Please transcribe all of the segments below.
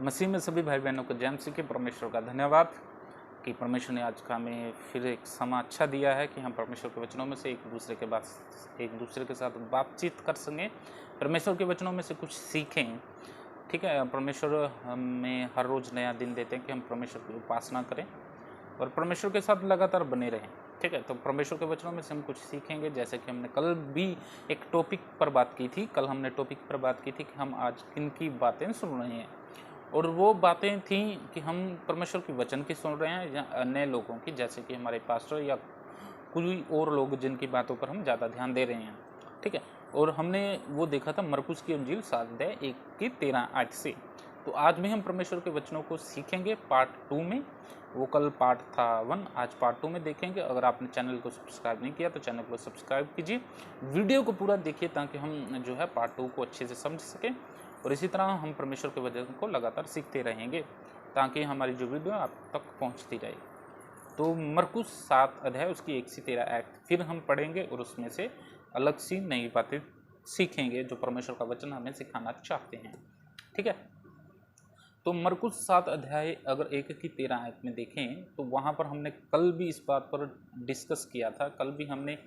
मसीह में सभी भाई बहनों को जय मसीह के परमेश्वर का धन्यवाद कि परमेश्वर ने आज का हमें फिर एक समय अच्छा दिया है कि हम परमेश्वर के वचनों में से एक दूसरे के साथ बातचीत कर सकें, परमेश्वर के वचनों में से कुछ सीखें। ठीक है, परमेश्वर हमें हर रोज़ नया दिन देते हैं कि हम परमेश्वर की उपासना करें और परमेश्वर के साथ लगातार बने रहें। ठीक है, तो परमेश्वर के वचनों में से हम कुछ सीखेंगे, जैसे कि हमने कल भी एक टॉपिक पर बात की थी। कल हमने टॉपिक पर बात की थी कि हम आज किन की बातें सुन रहे हैं, और वो बातें थी कि हम परमेश्वर के वचन की सुन रहे हैं या अन्य लोगों की, जैसे कि हमारे पास्टर या कोई और लोग जिनकी बातों पर हम ज़्यादा ध्यान दे रहे हैं। ठीक है, और हमने वो देखा था मरकुस की अंजील 7:1-13 से। तो आज भी हम परमेश्वर के वचनों को सीखेंगे पार्ट 2 में। वो कल पार्ट था 1, आज पार्ट 2 में देखेंगे। अगर आपने चैनल को सब्सक्राइब नहीं किया तो चैनल को सब्सक्राइब कीजिए, वीडियो को पूरा देखिए ताकि हम जो है पार्ट 2 को अच्छे से समझ सकें, और इसी तरह हम परमेश्वर के वचन को लगातार सीखते रहेंगे ताकि हमारी जो वीडियो आप तक पहुंचती रहे। तो मरकुस 7 उसकी 1-13 एक्ट फिर हम पढ़ेंगे और उसमें से अलग सी नई बातें सीखेंगे जो परमेश्वर का वचन हमें सिखाना चाहते हैं। ठीक है, तो मरकुस 7 अगर 1-13 आयत में देखें तो वहाँ पर हमने कल भी इस बात पर डिस्कस किया था। कल भी हमने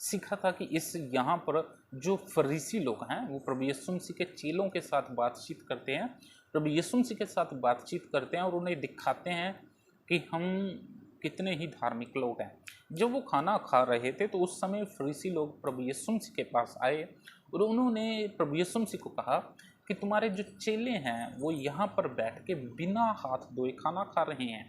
सीखा था कि इस यहाँ पर जो फरीसी लोग हैं वो प्रभु यीशु मसीह के चेलों के साथ बातचीत करते हैं, प्रभु यीशु मसीह के साथ बातचीत करते हैं और उन्हें दिखाते हैं कि हम कितने ही धार्मिक लोग हैं। जब वो खाना खा रहे थे तो उस समय फरीसी लोग प्रभु यीशु मसीह के पास आए और उन्होंने प्रभु यीशु मसीह को कहा कि तुम्हारे जो चेले हैं वो यहाँ पर बैठ के बिना हाथ धोए खाना खा रहे हैं,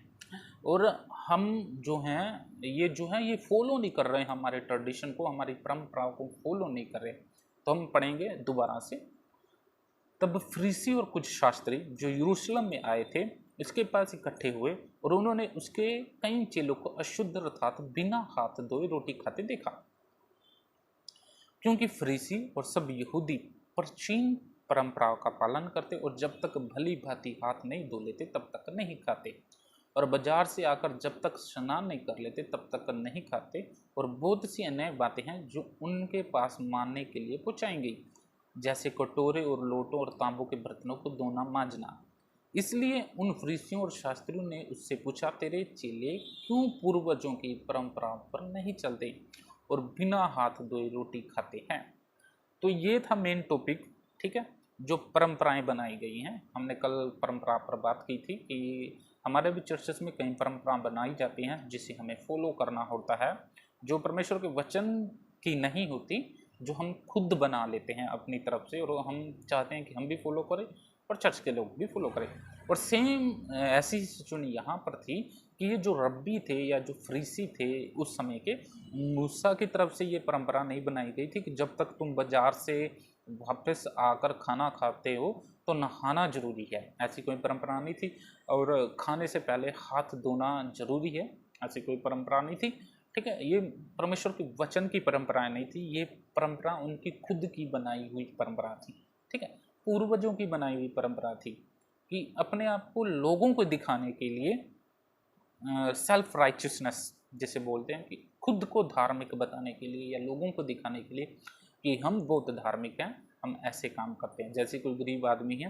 और हम जो हैं ये फॉलो नहीं कर रहे हैं, हमारे ट्रेडिशन को, हमारी परंपराओं को फॉलो नहीं कर रहे। तो हम पढ़ेंगे दोबारा से। तब फरीसी और कुछ शास्त्री जो यरूशलेम में आए थे इसके पास इकट्ठे हुए और उन्होंने उसके कई चेलों को अशुद्ध अर्थात बिना हाथ धोए रोटी खाते देखा, क्योंकि फरीसी और सब यहूदी प्राचीन परंपराओं का पालन करते और जब तक भली भांति हाथ नहीं धो लेते तब तक नहीं खाते, और बाजार से आकर जब तक स्नान नहीं कर लेते तब तक नहीं खाते। और बहुत सी अन्य बातें हैं जो उनके पास मानने के लिए पहुँचाई गई, जैसे कटोरे और लोटों और तांबों के बर्तनों को धोना मांजना। इसलिए उन फरीसियों और शास्त्रियों ने उससे पूछा, तेरे चेले क्यों पूर्वजों की परंपराओं पर नहीं चलते और बिना हाथ धोए रोटी खाते हैं? तो ये था मेन टॉपिक। ठीक है, जो परंपराएं बनाई गई हैं, हमने कल परंपरा पर बात की थी कि हमारे भी चर्चेस में कई परंपराएं बनाई जाती हैं जिसे हमें फॉलो करना होता है, जो परमेश्वर के वचन की नहीं होती, जो हम खुद बना लेते हैं अपनी तरफ से, और हम चाहते हैं कि हम भी फॉलो करें और चर्च के लोग भी फॉलो करें। और सेम ऐसी सिचुएशन यहाँ पर थी कि ये जो रब्बी थे या जो फरीसी थे उस समय के, मूसा की तरफ से ये परंपरा नहीं बनाई गई थी कि जब तक तुम बाजार से वापस आकर खाना खाते हो तो नहाना जरूरी है, ऐसी कोई परंपरा नहीं थी। और खाने से पहले हाथ धोना जरूरी है, ऐसी कोई परंपरा नहीं थी। ठीक है, ये परमेश्वर के वचन की परंपराएं नहीं थी, ये परंपरा उनकी खुद की बनाई हुई परंपरा थी। ठीक है, पूर्वजों की बनाई हुई परंपरा थी कि अपने आप को लोगों को दिखाने के लिए, सेल्फ राइचियसनेस जिसे बोलते हैं, कि खुद को धार्मिक बताने के लिए या लोगों को दिखाने के लिए कि हम बहुत धार्मिक हैं, हम ऐसे काम करते हैं। जैसे कोई गरीब आदमी है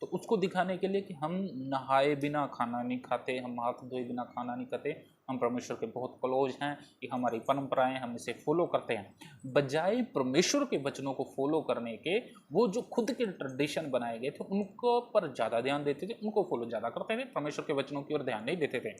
तो उसको दिखाने के लिए कि हम नहाए बिना खाना नहीं खाते, हम हाथ धोए बिना खाना नहीं खाते, हम परमेश्वर के बहुत क्लोज हैं, कि हमारी परंपराएं, हम इसे फॉलो करते हैं। बजाय परमेश्वर के वचनों को फॉलो करने के, वो जो खुद के ट्रेडिशन बनाए गए थे उनको पर ज़्यादा ध्यान देते थे, उनको फॉलो ज़्यादा करते थे, परमेश्वर के वचनों की ओर ध्यान नहीं देते थे।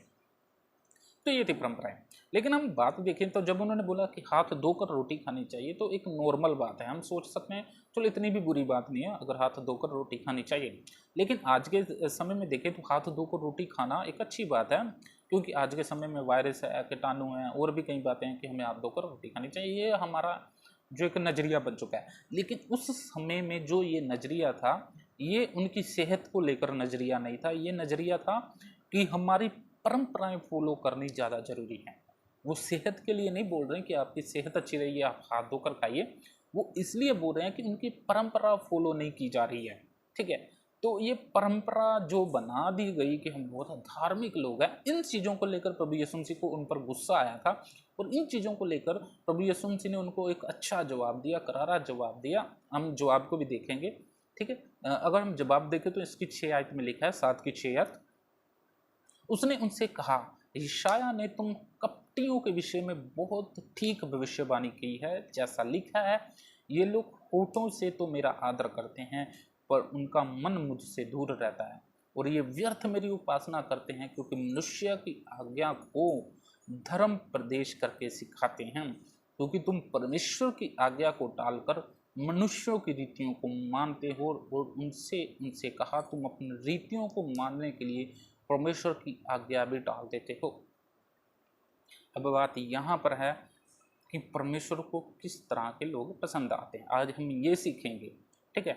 तो ये थी परंपराएं। लेकिन हम बात देखें तो जब उन्होंने बोला कि हाथ धोकर रोटी खानी चाहिए तो एक नॉर्मल बात है, हम सोच सकते हैं चलो इतनी भी बुरी बात नहीं है अगर हाथ धोकर रोटी खानी चाहिए। लेकिन आज के समय में देखें तो हाथ धोकर रोटी खाना एक अच्छी बात है, क्योंकि आज के समय में वायरस है, कीटाणु हैं, और भी कई बातें हैं कि हमें हाथ धोकर रोटी खानी चाहिए। ये हमारा जो एक नज़रिया बन चुका है। लेकिन उस समय में जो ये नज़रिया था, ये उनकी सेहत को लेकर नज़रिया नहीं था, ये नज़रिया था कि हमारी परंपराएं फॉलो करनी ज़्यादा जरूरी है। वो सेहत के लिए नहीं बोल रहे हैं कि आपकी सेहत अच्छी रही, आप हाथ धोकर खाइए, वो इसलिए बोल रहे हैं कि उनकी परंपरा फॉलो नहीं की जा रही है। ठीक है, तो ये परंपरा जो बना दी गई कि हम बहुत धार्मिक लोग हैं, इन चीज़ों को लेकर प्रभु यीशु मसीह को उन पर गुस्सा आया था, और इन चीज़ों को लेकर प्रभु यीशु मसीह ने उनको एक अच्छा जवाब दिया, करारा जवाब दिया। हम जवाब को भी देखेंगे। ठीक है। अगर हम जवाब देखें तो इसकी 6 आयत में लिखा है, 7 की 6 आयत। उसने उनसे कहा, यशायाह ने तुम कपटियों के विषय में बहुत ठीक भविष्यवाणी की है। जैसा लिखा है, ये लोग होठों से तो मेरा आदर करते हैं, पर उनका मन मुझसे दूर रहता है, और ये व्यर्थ मेरी उपासना करते हैं, क्योंकि मनुष्य की आज्ञा को धर्म प्रदेश करके सिखाते हैं। क्योंकि तुम परमेश्वर की आज्ञा को टालकर मनुष्यों की रीतियों को मानते हो, और उनसे उनसे कहा, तुम अपनी रीतियों को मानने के लिए परमेश्वर की आज्ञा भी टाल देते हो। अब बात यहाँ पर है कि परमेश्वर को किस तरह के लोग पसंद आते हैं, आज हम ये सीखेंगे। ठीक है,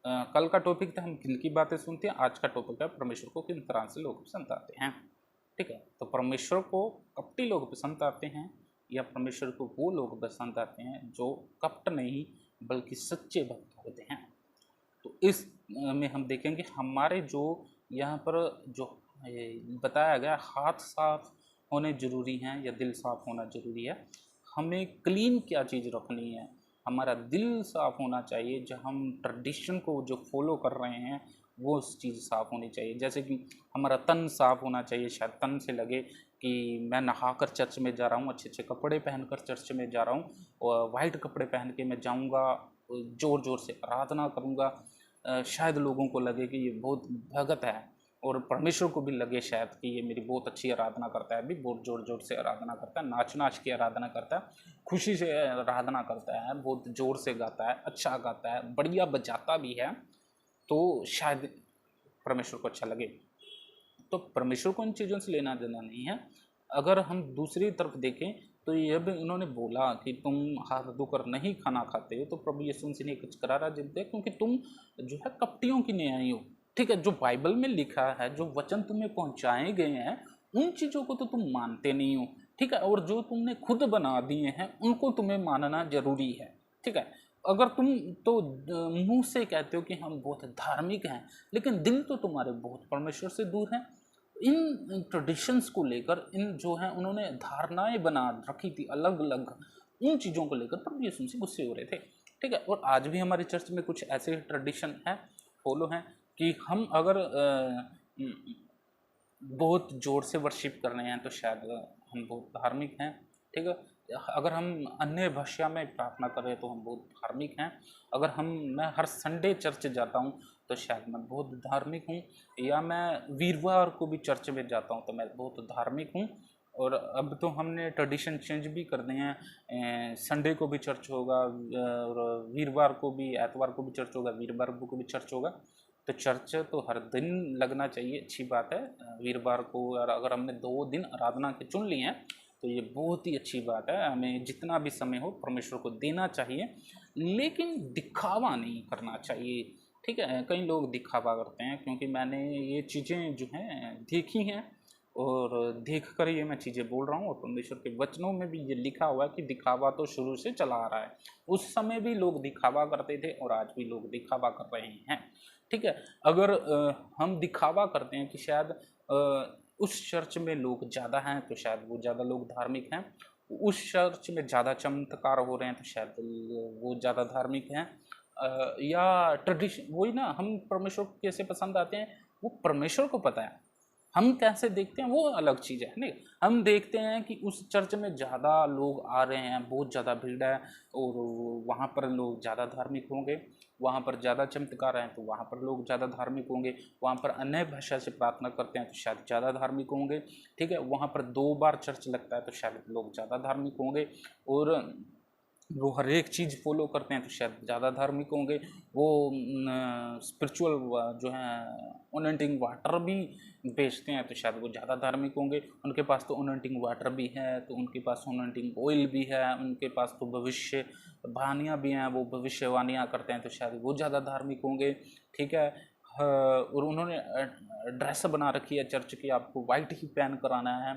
कल का टॉपिक था हम किन की बातें सुनते हैं, आज का टॉपिक है परमेश्वर को किन तरह से लोग पसंद आते हैं। ठीक है, तो परमेश्वर को कपटी लोग पसंद आते हैं, या परमेश्वर को वो लोग पसंद आते हैं जो कपट नहीं बल्कि सच्चे भक्त होते हैं। तो इस में हम देखेंगे हमारे जो यहाँ पर जो बताया गया, हाथ साफ होने जरूरी हैं या दिल साफ होना जरूरी है। हमें क्लीन क्या चीज़ रखनी है, हमारा दिल साफ होना चाहिए। जो हम ट्रेडिशन को जो फॉलो कर रहे हैं वो चीज़ साफ होनी चाहिए। जैसे कि हमारा तन साफ होना चाहिए, शायद तन से लगे कि मैं नहाकर चर्च में जा रहा हूँ, अच्छे अच्छे कपड़े पहनकर चर्च में जा रहा हूँ, और वाइट कपड़े पहन के मैं जाऊँगा, ज़ोर ज़ोर से आराधना करूँगा। शायद लोगों को लगे कि ये बहुत भगत है, और परमेश्वर को भी लगे शायद कि ये मेरी बहुत अच्छी आराधना करता है, भी बहुत ज़ोर ज़ोर से आराधना करता है, नाच नाच के आराधना करता है, खुशी से आराधना करता है, बहुत ज़ोर से गाता है, अच्छा गाता है, बढ़िया बजाता भी है, तो शायद परमेश्वर को अच्छा लगे। तो परमेश्वर को इन चीज़ों से लेना देना नहीं है। अगर हम दूसरी तरफ देखें तो ये भी उन्होंने बोला कि तुम हाथ धोकर नहीं खाना खाते हो, तो प्रभु यीशु मसीह ने कुछ करारा जवाब दिया, क्योंकि तुम जो है कपटियों की न्यायी हो। ठीक है, जो बाइबल में लिखा है, जो वचन तुम्हें पहुंचाए गए हैं, उन चीज़ों को तो तुम मानते नहीं हो। ठीक है, और जो तुमने खुद बना दिए हैं उनको तुम्हें मानना जरूरी है। ठीक है, अगर तुम तो मुंह से कहते हो कि हम बहुत धार्मिक हैं, लेकिन दिल तो तुम्हारे बहुत परमेश्वर से दूर है। इन ट्रेडिशंस को लेकर, इन जो है उन्होंने धारणाएं बना रखी थी अलग अलग, उन चीज़ों को लेकर प्रभु यीशु मसीह गुस्से हो रहे थे। ठीक है, और आज भी हमारे चर्च में कुछ ऐसे ट्रेडिशन हैं, फॉलो हैं, कि हम अगर बहुत ज़ोर से वर्शिप कर रहे हैं तो शायद हम बहुत धार्मिक हैं। ठीक है, अगर हम अन्य भाषा में प्रार्थना कर रहे हैं तो हम बहुत धार्मिक हैं। अगर मैं हर संडे चर्च जाता हूँ तो शायद मैं बहुत धार्मिक हूँ, या मैं वीरवार को भी चर्च में जाता हूँ तो मैं बहुत धार्मिक हूँ। और अब तो हमने ट्रेडिशन चेंज भी कर दिए हैं, संडे को भी चर्च होगा, और वीरवार को भी, एतवार को भी चर्च होगा, वीरवार को भी चर्च होगा। तो चर्च तो हर दिन लगना चाहिए, अच्छी बात है। वीरवार को अगर हमने 2 दिन आराधना के चुन लिए हैं तो ये बहुत ही अच्छी बात है। हमें जितना भी समय हो परमेश्वर को देना चाहिए, लेकिन दिखावा नहीं करना चाहिए। ठीक है, कई लोग दिखावा करते हैं, क्योंकि मैंने ये चीज़ें जो हैं देखी हैं, और देख कर ये मैं चीज़ें बोल रहा हूँ। और परमेश्वर के वचनों में भी ये लिखा हुआ है कि दिखावा तो शुरू से चला आ रहा है। उस समय भी लोग दिखावा करते थे, और आज भी लोग दिखावा कर रहे हैं। ठीक है, अगर हम दिखावा करते हैं कि शायद उस चर्च में लोग ज़्यादा हैं तो शायद वो ज़्यादा लोग धार्मिक हैं, उस चर्च में ज़्यादा चमत्कार हो रहे हैं तो शायद वो ज़्यादा धार्मिक हैं, या ट्रेडिशन, वही ना, हम परमेश्वर को कैसे पसंद आते हैं वो परमेश्वर को पता है। हम कैसे देखते हैं वो अलग चीज़ है। नहीं, हम देखते हैं कि उस चर्च में ज़्यादा लोग आ रहे हैं, बहुत ज़्यादा भीड़ है, और वहाँ पर लोग ज़्यादा धार्मिक होंगे, वहाँ पर ज़्यादा चमत्कार हैं तो वहाँ पर लोग ज़्यादा धार्मिक होंगे, वहाँ पर अन्य भाषा से प्रार्थना करते हैं तो शायद ज़्यादा धार्मिक होंगे। ठीक है, वहाँ पर 2 बार चर्च लगता है तो शायद लोग ज़्यादा धार्मिक होंगे, और वो हर एक चीज़ फॉलो करते हैं तो शायद ज़्यादा धार्मिक होंगे। वो स्पिरिचुअल जो है ओनेंटिंग वाटर भी बेचते हैं तो शायद वो ज़्यादा धार्मिक होंगे। उनके पास तो ओनेंटिंग वाटर भी है, तो उनके पास ओनेंटिंग ऑयल भी है, उनके पास तो भविष्य वाणियाँ भी हैं, वो भविष्यवाणियाँ करते हैं तो शायद वो ज़्यादा धार्मिक होंगे। ठीक है, और उन्होंने ड्रेस बना रखी है चर्च की, आपको वाइट ही पहन कर आना है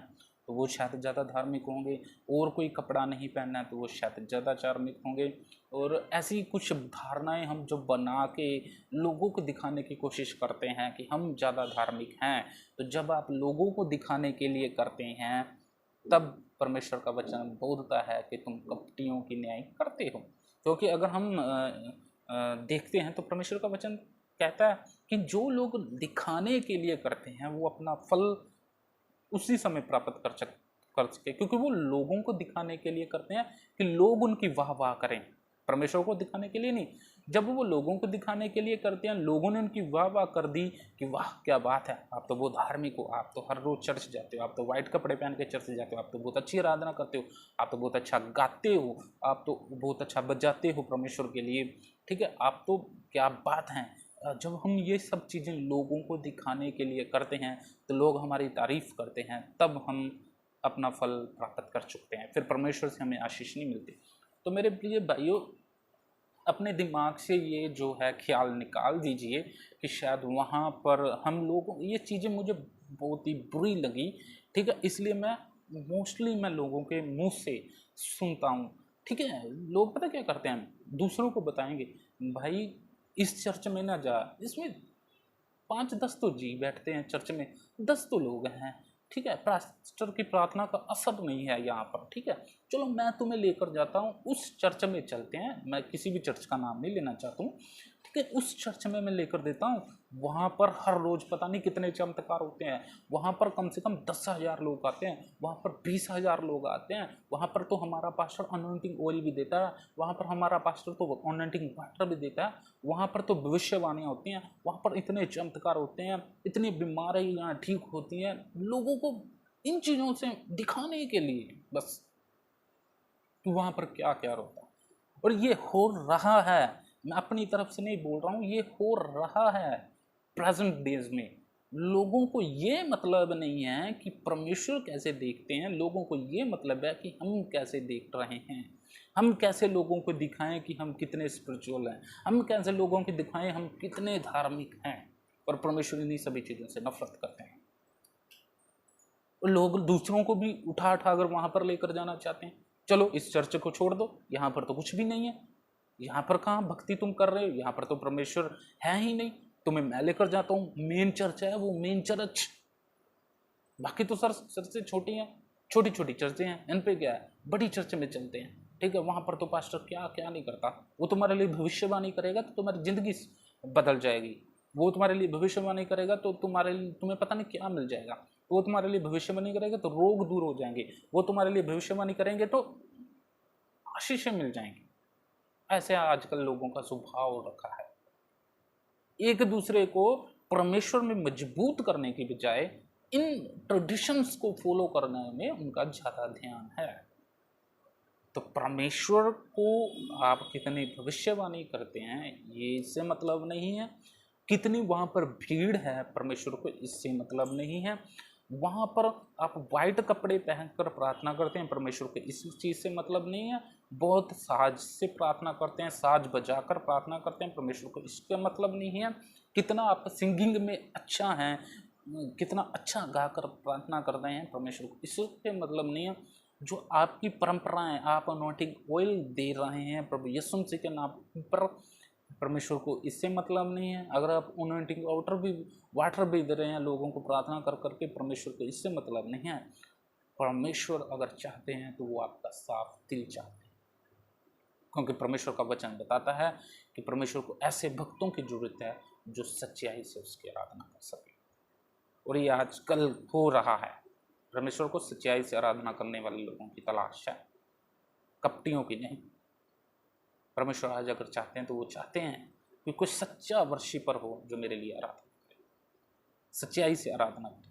तो वो शायद ज़्यादा धार्मिक होंगे, और कोई कपड़ा नहीं पहनना है तो वो शायद ज़्यादा धार्मिक होंगे। और ऐसी कुछ धारणाएं हम जो बना के लोगों को दिखाने की कोशिश करते हैं कि हम ज़्यादा धार्मिक हैं, तो जब आप लोगों को दिखाने के लिए करते हैं तब परमेश्वर का वचन बोलता है कि तुम कपटियों की न्याय करते हो। क्योंकि अगर हम देखते हैं तो परमेश्वर का वचन कहता है कि जो लोग दिखाने के लिए करते हैं वो अपना फल उसी समय प्राप्त कर सके, क्योंकि वो लोगों को दिखाने के लिए करते हैं कि लोग उनकी वाह वाह करें, परमेश्वर को दिखाने के लिए नहीं। जब वो लोगों को दिखाने के लिए करते हैं, लोगों ने उनकी वाह वाह कर दी कि वाह क्या बात है, आप तो बहुत धार्मिक हो, आप तो हर रोज चर्च जाते हो, आप तो वाइट कपड़े पहन के चर्च जाते हो, आप तो बहुत अच्छी आराधना करते हो, आप तो बहुत अच्छा गाते हो, आप तो बहुत अच्छा बजाते हो परमेश्वर के लिए, ठीक है, आप तो क्या बात है। जब हम ये सब चीज़ें लोगों को दिखाने के लिए करते हैं तो लोग हमारी तारीफ करते हैं, तब हम अपना फल प्राप्त कर चुकते हैं, फिर परमेश्वर से हमें आशीष नहीं मिलती। तो मेरे प्रिय भाइयों, अपने दिमाग से ये जो है ख्याल निकाल दीजिए कि शायद वहाँ पर हम लोगों, ये चीज़ें मुझे बहुत ही बुरी लगी, ठीक है, इसलिए मैं मोस्टली लोगों के मुंह से सुनता हूँ, ठीक है। लोग पता क्या करते हैं, दूसरों को बताएंगे भाई इस चर्च में ना जा, इसमें 5-10 तो जी बैठते हैं चर्च में, 10 तो लोग हैं, ठीक है, पास्टर की प्रार्थना का असर नहीं है यहाँ पर, ठीक है, चलो मैं तुम्हें लेकर जाता हूँ उस चर्च में, चलते हैं, मैं किसी भी चर्च का नाम नहीं लेना चाहता हूँ, ठीक है, उस चर्च में मैं लेकर देता हूँ, वहाँ पर हर रोज पता नहीं कितने चमत्कार होते हैं, वहाँ पर कम से कम 10,000 लोग आते हैं, वहाँ पर 20,000 लोग आते हैं, वहाँ पर तो हमारा पास्टर अनॉइंटिंग ऑयल भी देता है, वहाँ पर हमारा पास्टर तो अनॉइंटिंग वाटर भी देता है, वहाँ पर तो भविष्यवाणियाँ होती हैं, वहाँ पर इतने चमत्कार होते हैं, इतनी बीमारियाँ ठीक होती हैं, लोगों को इन चीज़ों से दिखाने के लिए बस कि वहाँ पर क्या क्या होता है। और ये हो रहा है, मैं अपनी तरफ से नहीं बोल रहा हूँ, ये हो रहा है प्रेजेंट डेज में। लोगों को ये मतलब नहीं है कि परमेश्वर कैसे देखते हैं, लोगों को ये मतलब है कि हम कैसे देख रहे हैं, हम कैसे लोगों को दिखाएं कि हम कितने स्पिरिचुअल हैं, हम कैसे लोगों को दिखाएं हम कितने धार्मिक हैं। और परमेश्वर इन्हीं सभी चीज़ों से नफरत करते हैं। और लोग दूसरों को भी उठा उठा कर वहाँ पर लेकर जाना चाहते हैं, चलो इस चर्च को छोड़ दो, यहाँ पर तो कुछ भी नहीं है, यहाँ पर कहाँ भक्ति तुम कर रहे हो, यहाँ पर तो परमेश्वर है ही नहीं, तुम्हें मैं लेकर जाता हूँ, मेन चर्च है वो, मेन चर्च, बाकी तो सर से छोटी हैं, छोटी छोटी चर्चें हैं, इन पे क्या है, बड़ी चर्च में चलते हैं, ठीक है, वहाँ पर तो पास्टर क्या क्या नहीं करता, वो तुम्हारे लिए भविष्यवाणी करेगा तो तुम्हारी जिंदगी बदल जाएगी, वो तुम्हारे लिए भविष्यवाणी करेगा तो तुम्हें पता नहीं क्या मिल जाएगा, वो तुम्हारे लिए भविष्यवाणी करेगा तो रोग दूर हो जाएंगे, वो तुम्हारे लिए भविष्यवाणी करेंगे तो आशीषें मिल जाएंगी। ऐसे आजकल लोगों का स्वभाव रखा है, एक दूसरे को परमेश्वर में मजबूत करने की बजाय इन ट्रेडिशंस को फॉलो करने में उनका ज़्यादा ध्यान है। तो परमेश्वर को आप कितनी भविष्यवाणी करते हैं ये इससे मतलब नहीं है, कितनी वहाँ पर भीड़ है परमेश्वर को इससे मतलब नहीं है, वहाँ पर आप वाइट कपड़े पहनकर प्रार्थना करते हैं परमेश्वर को इस चीज़ से मतलब नहीं है, बहुत साज से प्रार्थना करते हैं, साज बजाकर प्रार्थना करते हैं परमेश्वर को इसका मतलब नहीं है, कितना आप सिंगिंग में अच्छा हैं, कितना अच्छा गाकर प्रार्थना कर रहे हैं परमेश्वर को इससे मतलब नहीं है। जो आपकी परंपराएं, आप अनॉइंटिंग ऑयल दे रहे हैं प्रभु यीशु मसीह के नाम पर, परमेश्वर को इससे मतलब नहीं है। अगर आप अनॉइंटिंग वाटर भी दे रहे हैं लोगों को प्रार्थना कर करके, परमेश्वर को इससे मतलब नहीं है। परमेश्वर अगर चाहते हैं तो वो आपका साफ दिल चाहते हैं, क्योंकि परमेश्वर का वचन बताता है कि परमेश्वर को ऐसे भक्तों की जरूरत है जो सच्चाई से उसकी आराधना कर सके। और ये आजकल हो रहा है, परमेश्वर को सच्चाई से आराधना करने वाले लोगों की तलाश है, कपटियों की नहीं। परमेश्वर आज अगर चाहते हैं तो वो चाहते हैं कि कोई सच्चा वर्शिपर हो जो मेरे लिए आराधना करे, सच्चाई से आराधना करे।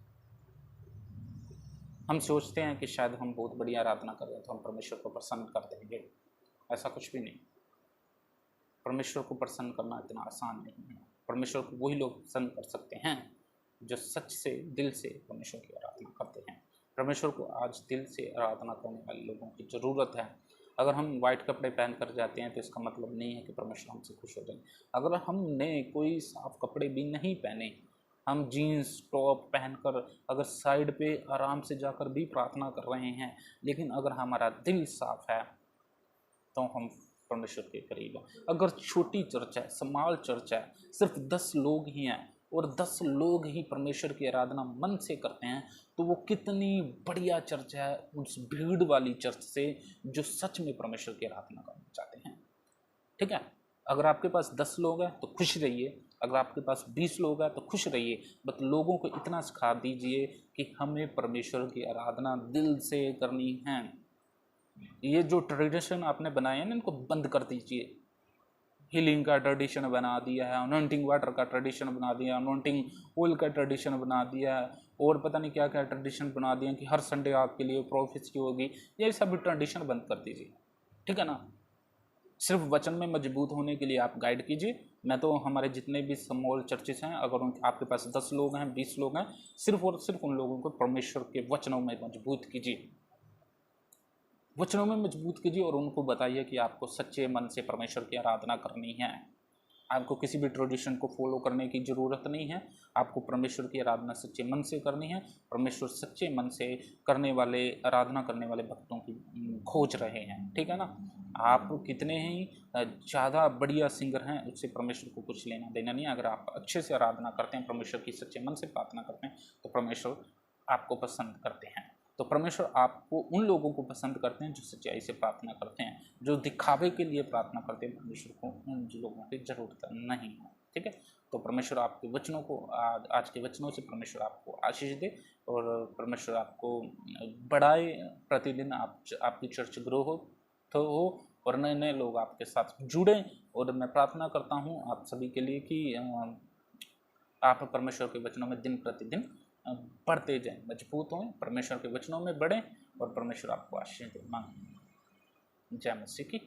हम सोचते हैं कि शायद हम बहुत बड़ी आराधना कर रहे हैं तो हम परमेश्वर को प्रसन्न कर देंगे, ऐसा कुछ भी नहीं। परमेश्वर को प्रसन्न करना इतना आसान नहीं है। परमेश्वर को वही लोग प्रसन्न कर सकते हैं जो सच से, दिल से परमेश्वर की आराधना करते हैं। परमेश्वर को आज दिल से आराधना करने वाले लोगों की ज़रूरत है। अगर हम वाइट कपड़े पहन कर जाते हैं तो इसका मतलब नहीं है कि परमेश्वर हमसे खुश हो जाए। अगर हमने कोई साफ कपड़े भी नहीं पहने, हम जीन्स टॉप पहनकर अगर साइड पे आराम से जाकर भी प्रार्थना कर रहे हैं, लेकिन अगर हमारा दिल साफ है तो हम परमेश्वर के करीब हैं। अगर छोटी चर्च है, स्मॉल चर्च है, सिर्फ 10 लोग ही हैं और 10 लोग ही परमेश्वर की आराधना मन से करते हैं, तो वो कितनी बढ़िया चर्च है उस भीड़ वाली चर्च से जो सच में परमेश्वर की आराधना करना चाहते हैं, ठीक है। अगर आपके पास 10 लोग हैं तो खुश रहिए, अगर आपके पास 20 लोग हैं तो खुश रहिए, बट लोगों को इतना सिखा दीजिए कि हमें परमेश्वर की आराधना दिल से करनी है। ये जो ट्रेडिशन आपने बनाए हैं ना, इनको बंद कर दीजिए। हीलिंग का ट्रेडिशन बना दिया है, अनॉइंटिंग वाटर का ट्रेडिशन बना दिया, अनॉइंटिंग ऑयल का ट्रेडिशन बना दिया है, और पता नहीं क्या क्या ट्रेडिशन बना दिया कि हर संडे आपके लिए प्रोफेसी होगी। ये सब ट्रेडिशन बंद कर दीजिए, ठीक है ना। सिर्फ वचन में मजबूत होने के लिए आप गाइड कीजिए। मैं तो हमारे जितने भी स्मॉल चर्चेस हैं, अगर आपके पास 10 लोग हैं, 20 लोग हैं, सिर्फ और सिर्फ उन लोगों को परमेश्वर के वचनों में मजबूत कीजिए, वचनों में मजबूत कीजिए, और उनको बताइए कि आपको सच्चे मन से परमेश्वर की आराधना करनी है। आपको किसी भी ट्रेडिशन को फॉलो करने की ज़रूरत नहीं है। आपको परमेश्वर की आराधना सच्चे मन से करनी है। परमेश्वर सच्चे मन से करने वाले, आराधना करने वाले भक्तों की खोज रहे हैं, ठीक है ना। आप कितने ही ज़्यादा बढ़िया सिंगर हैं, उससे परमेश्वर को कुछ लेना देना नहीं है। अगर आप अच्छे से आराधना करते हैं, परमेश्वर की सच्चे मन से प्रार्थना करते हैं, तो परमेश्वर आपको पसंद करते हैं। तो परमेश्वर आपको उन लोगों को पसंद करते हैं जो सच्चाई से प्रार्थना करते हैं। जो दिखावे के लिए प्रार्थना करते हैं, परमेश्वर को उन लोगों की ज़रूरत नहीं है, ठीक है। तो परमेश्वर आपके वचनों को, आज के वचनों से परमेश्वर आपको आशीष दे, और परमेश्वर आपको बढ़ाए। प्रतिदिन आपकी चर्च ग्रो हो और नए नए लोग आपके साथ जुड़ें। और मैं प्रार्थना करता हूँ आप सभी के लिए कि आप परमेश्वर के वचनों में दिन प्रतिदिन बढ़ते जाएं, मजबूत हों, परमेश्वर के वचनों में बढ़ें, और परमेश्वर आपको आशीष दे। मांग जय मसीह की।